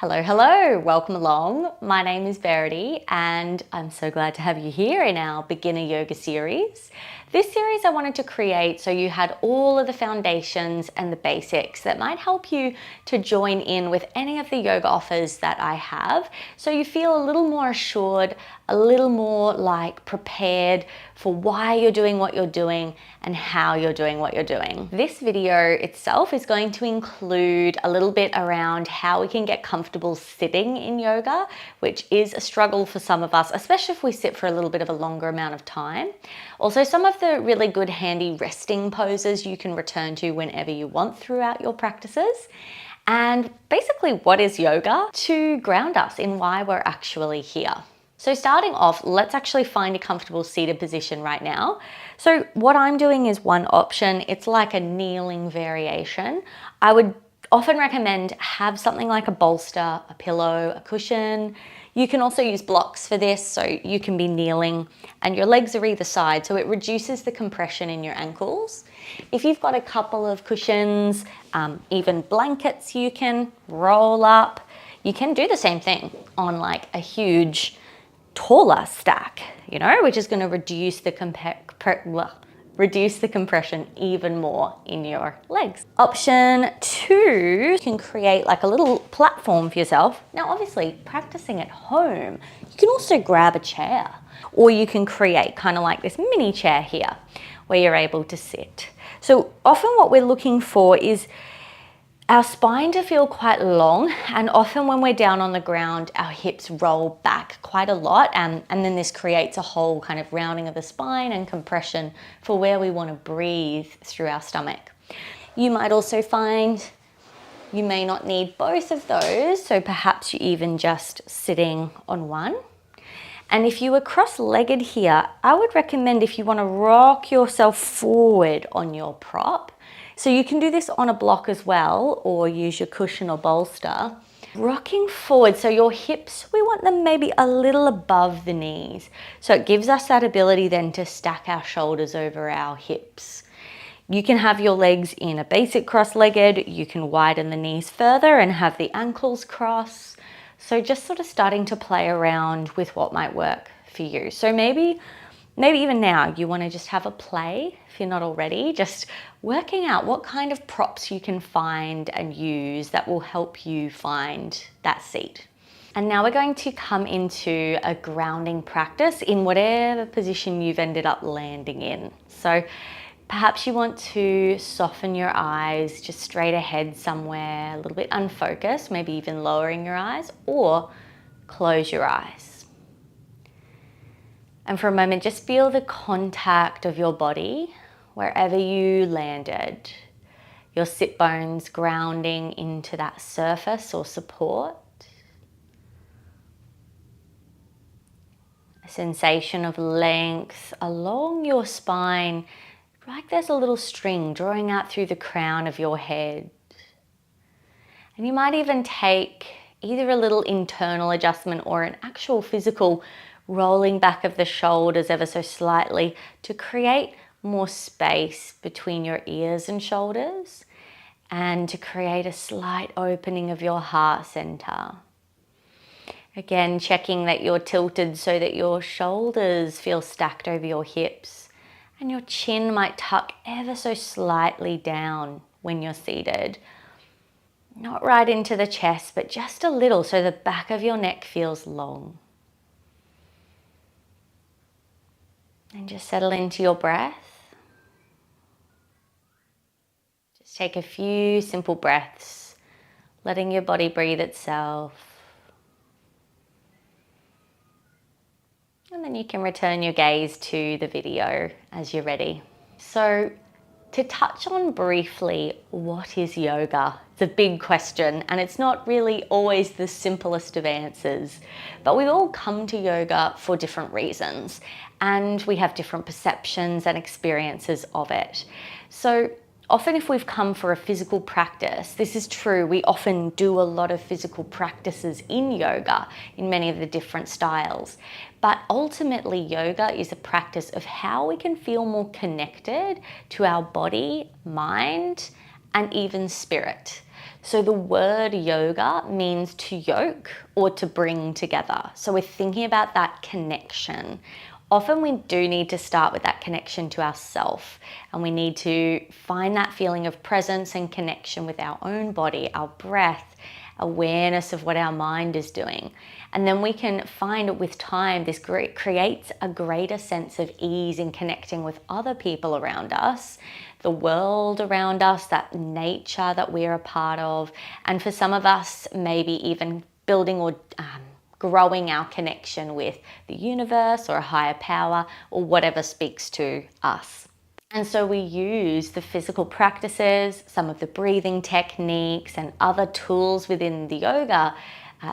Hello, hello, welcome along. My name is Verity and I'm so glad to have you here in our beginner yoga series. This series I wanted to create so you had all of the foundations and the basics that might help you to join in with any of the yoga offers that I have, so you feel a little more assured, a little more like prepared for why you're doing what you're doing and how you're doing what you're doing. This video itself is going to include a little bit around how we can get comfortable sitting in yoga, which is a struggle for some of us, especially if we sit for a little bit of a longer amount of time. Also, some of the really good handy resting poses you can return to whenever you want throughout your practices. And basically, what is yoga to ground us in why we're actually here. So starting off, let's actually find a comfortable seated position right now. So what I'm doing is one option. It's like a kneeling variation. I would often recommend have something like a bolster, a pillow, a cushion. You can also use blocks for this, so you can be kneeling and your legs are either side, so it reduces the compression in your ankles. If you've got a couple of cushions, even blankets you can roll up, you can do the same thing on like a huge taller stack, which is going to reduce the compression even more in your legs. Option 2, you can create like a little platform for yourself. Now, obviously, practicing at home, you can also grab a chair, or you can create kind of like this mini chair here where you're able to sit. So often what we're looking for is our spine to feel quite long, and often when we're down on the ground, our hips roll back quite a lot, and then this creates a whole kind of rounding of the spine and compression for where we want to breathe through our stomach. You might also find you may not need both of those, so perhaps you're even just sitting on one. And if you were cross-legged here, I would recommend, if you want to rock yourself forward on your prop, so you can do this on a block as well, or use your cushion or bolster. Rocking forward, so your hips, we want them maybe a little above the knees. So it gives us that ability then to stack our shoulders over our hips. You can have your legs in a basic cross-legged, you can widen the knees further and have the ankles cross. So just sort of starting to play around with what might work for you. So maybe even now you want to just have a play, if you're not already, just working out what kind of props you can find and use that will help you find that seat. And now we're going to come into a grounding practice in whatever position you've ended up landing in. So perhaps you want to soften your eyes just straight ahead somewhere, a little bit unfocused, maybe even lowering your eyes, or close your eyes. And for a moment, just feel the contact of your body wherever you landed. Your sit bones grounding into that surface or support. A sensation of length along your spine, like there's a little string drawing out through the crown of your head. And you might even take either a little internal adjustment or an actual physical rolling back of the shoulders ever so slightly to create more space between your ears and shoulders, and to create a slight opening of your heart center. Again, checking that you're tilted so that your shoulders feel stacked over your hips, and your chin might tuck ever so slightly down when you're seated. Not right into the chest, but just a little, so the back of your neck feels long. And just settle into your breath. Just take a few simple breaths, letting your body breathe itself. And then you can return your gaze to the video as you're ready. So to touch on briefly, what is yoga? It's a big question, and it's not really always the simplest of answers, but we all come to yoga for different reasons, and we have different perceptions and experiences of it. So often if we've come for a physical practice, this is true, we often do a lot of physical practices in yoga, in many of the different styles. But ultimately, yoga is a practice of how we can feel more connected to our body, mind, and even spirit. So the word yoga means to yoke or to bring together. So we're thinking about that connection. Often we do need to start with that connection to ourself, and we need to find that feeling of presence and connection with our own body, our breath, awareness of what our mind is doing. And then we can find with time, this creates a greater sense of ease in connecting with other people around us, the world around us, that nature that we're a part of. And for some of us, maybe even building or growing our connection with the universe or a higher power or whatever speaks to us. And so we use the physical practices, some of the breathing techniques and other tools within the yoga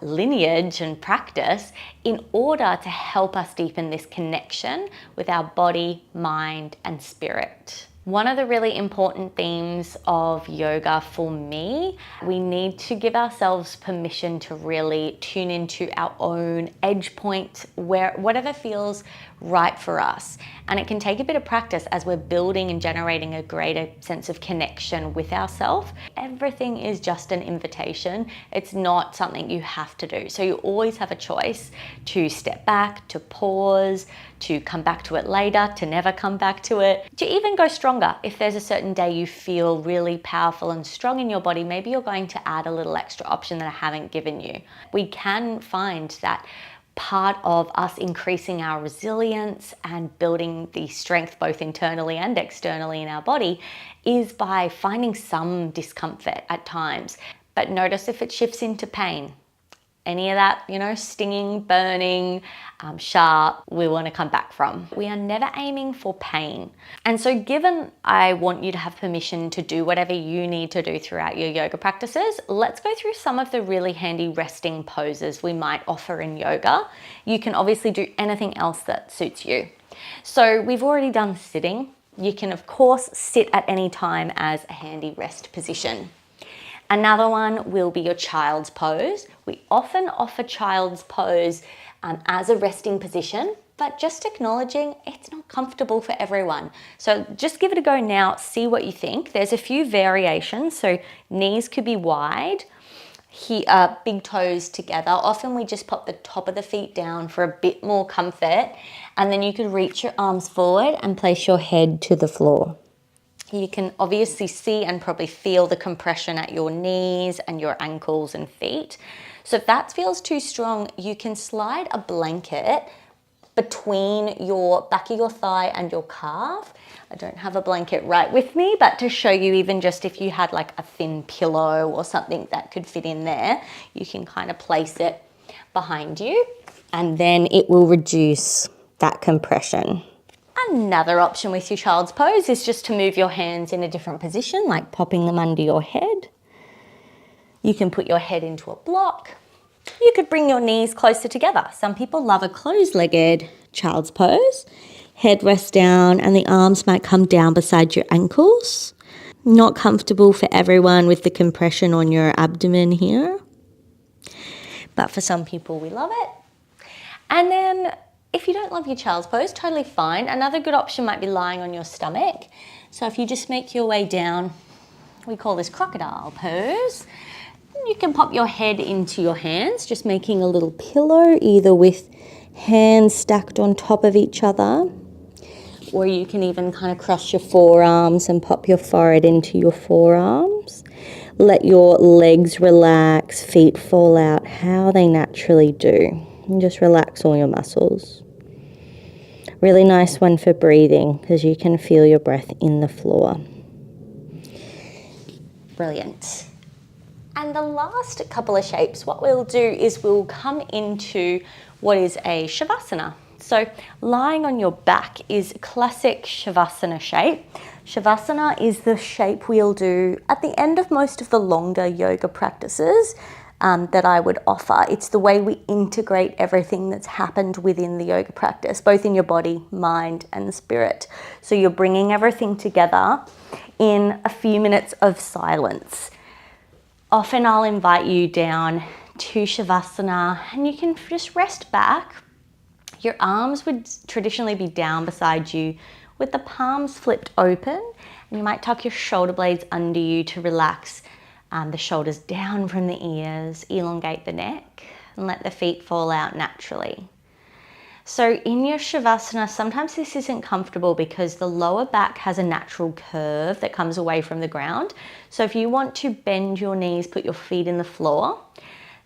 lineage and practice in order to help us deepen this connection with our body, mind, and spirit. One of the really important themes of yoga for me, we need to give ourselves permission to really tune into our own edge point, where whatever feels right for us. And it can take a bit of practice as we're building and generating a greater sense of connection with ourselves. Everything is just an invitation. It's not something you have to do. So you always have a choice to step back, to pause, to come back to it later, to never come back to it, to even go stronger. If there's a certain day you feel really powerful and strong in your body, maybe you're going to add a little extra option that I haven't given you. We can find that part of us increasing our resilience and building the strength both internally and externally in our body is by finding some discomfort at times. But notice if it shifts into pain. Any of that, stinging, burning, sharp, we want to come back from. We are never aiming for pain. And so given I want you to have permission to do whatever you need to do throughout your yoga practices, let's go through some of the really handy resting poses we might offer in yoga. You can obviously do anything else that suits you. So we've already done sitting. You can of course sit at any time as a handy rest position. Another one will be your child's pose. We often offer child's pose as a resting position, but just acknowledging it's not comfortable for everyone. So just give it a go now, see what you think. There's a few variations, so knees could be wide, here, big toes together. Often we just pop the top of the feet down for a bit more comfort, and then you could reach your arms forward and place your head to the floor. You can obviously see and probably feel the compression at your knees and your ankles and feet. So if that feels too strong, you can slide a blanket between your back of your thigh and your calf. I don't have a blanket right with me, but to show you, even just if you had like a thin pillow or something that could fit in there, you can kind of place it behind you, and then it will reduce that compression. Another option with your child's pose is just to move your hands in a different position, like popping them under your head. You can put your head into a block. You could bring your knees closer together. Some people love a closed-legged child's pose. Head rests down and the arms might come down beside your ankles. Not comfortable for everyone with the compression on your abdomen here, but for some people we love it. And then if you don't love your child's pose, totally fine. Another good option might be lying on your stomach. So if you just make your way down, we call this crocodile pose. You can pop your head into your hands, just making a little pillow, either with hands stacked on top of each other, or you can even kind of cross your forearms and pop your forehead into your forearms. Let your legs relax, feet fall out how they naturally do. And just relax all your muscles. Really nice one for breathing because you can feel your breath in the floor. Brilliant. And the last couple of shapes, what we'll do is we'll come into what is a Savasana. So lying on your back is classic Savasana shape. Savasana is the shape we'll do at the end of most of the longer yoga practices that I would offer. It's the way we integrate everything that's happened within the yoga practice, both in your body, mind, and spirit. So you're bringing everything together in a few minutes of silence. Often I'll invite you down to Savasana and you can just rest back. Your arms would traditionally be down beside you with the palms flipped open, and you might tuck your shoulder blades under you to relax The shoulders down from the ears, elongate the neck, and let the feet fall out naturally. So in your Shavasana, sometimes this isn't comfortable because the lower back has a natural curve that comes away from the ground. So if you want to bend your knees, put your feet in the floor,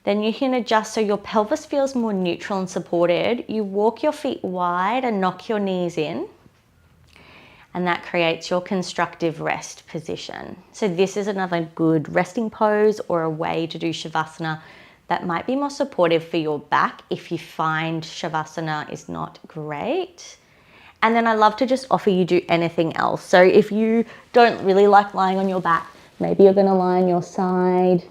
then you can adjust so your pelvis feels more neutral and supported. You walk your feet wide and knock your knees in, and that creates your constructive rest position. So this is another good resting pose or a way to do Shavasana that might be more supportive for your back if you find Shavasana is not great. And then I love to just offer you do anything else. So if you don't really like lying on your back, maybe you're gonna lie on your side,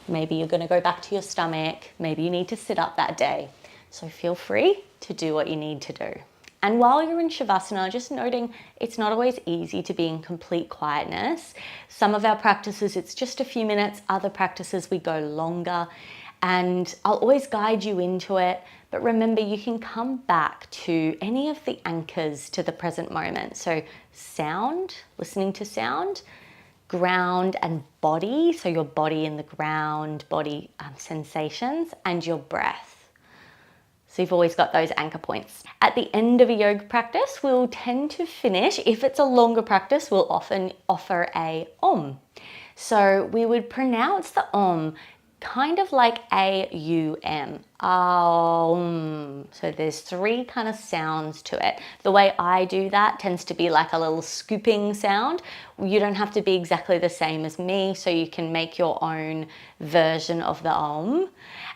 maybe you're gonna go back to your stomach, maybe you need to sit up that day. So feel free to do what you need to do. And while you're in Shavasana, just noting it's not always easy to be in complete quietness. Some of our practices, it's just a few minutes. Other practices, we go longer. And I'll always guide you into it. But remember, you can come back to any of the anchors to the present moment. So sound, listening to sound, ground and body. So your body in the ground, body sensations, and your breath. So you've always got those anchor points. At the end of a yoga practice, we'll tend to finish. If it's a longer practice, we'll often offer a Om. So we would pronounce the Om kind of like A-U-M. Om. So there's 3 kind of sounds to it. The way I do that tends to be like a little scooping sound. You don't have to be exactly the same as me, so you can make your own version of the Om.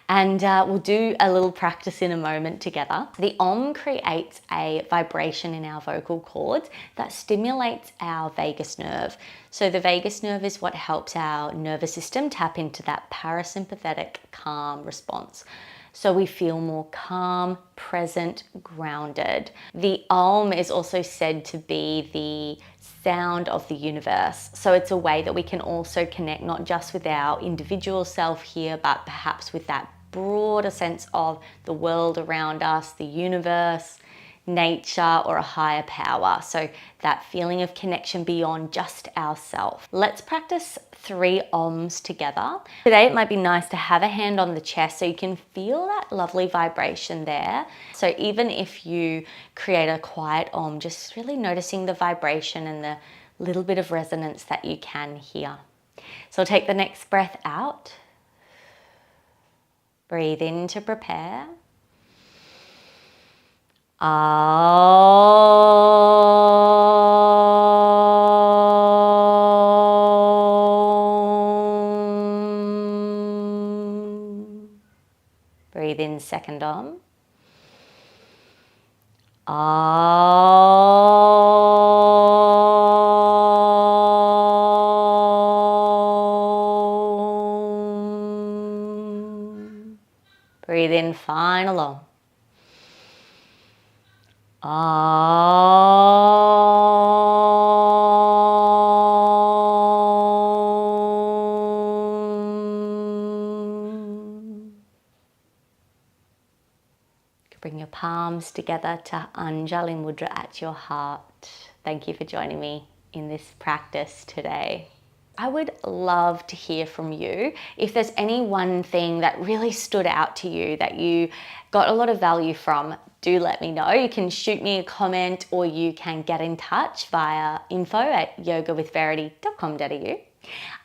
And we'll do a little practice in a moment together. The Om creates a vibration in our vocal cords that stimulates our vagus nerve. So the vagus nerve is what helps our nervous system tap into that parasympathetic calm response. So we feel more calm, present, grounded. The Om is also said to be the sound of the universe. So it's a way that we can also connect not just with our individual self here, but perhaps with that broader sense of the world around us, the universe, nature, or a higher power. So that feeling of connection beyond just ourself. Let's practice 3 Oms together. Today it might be nice to have a hand on the chest so you can feel that lovely vibration there. So even if you create a quiet Om, just really noticing the vibration and the little bit of resonance that you can hear. So take the next breath out. Breathe in to prepare. Breathe in second Om. Breathe in final Om. Bring your palms together to Anjali Mudra at your heart. Thank you for joining me in this practice today. I would love to hear from you. If there's any one thing that really stood out to you that you got a lot of value from, do let me know. You can shoot me a comment or you can get in touch via info@yogawithverity.com.au.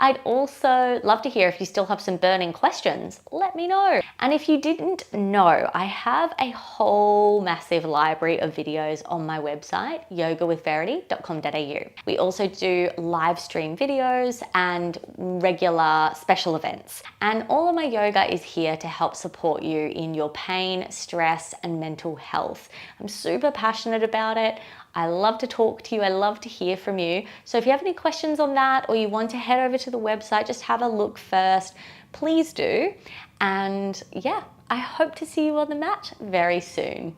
I'd also love to hear if you still have some burning questions, let me know. And if you didn't know, I have a whole massive library of videos on my website, yogawithverity.com.au. We also do live stream videos and regular special events. And all of my yoga is here to help support you in your pain, stress, and mental health. I'm super passionate about it. I love to talk to you. I love to hear from you. So if you have any questions on that or you want to head over to the website, just have a look first, please do. And yeah, I hope to see you on the mat very soon.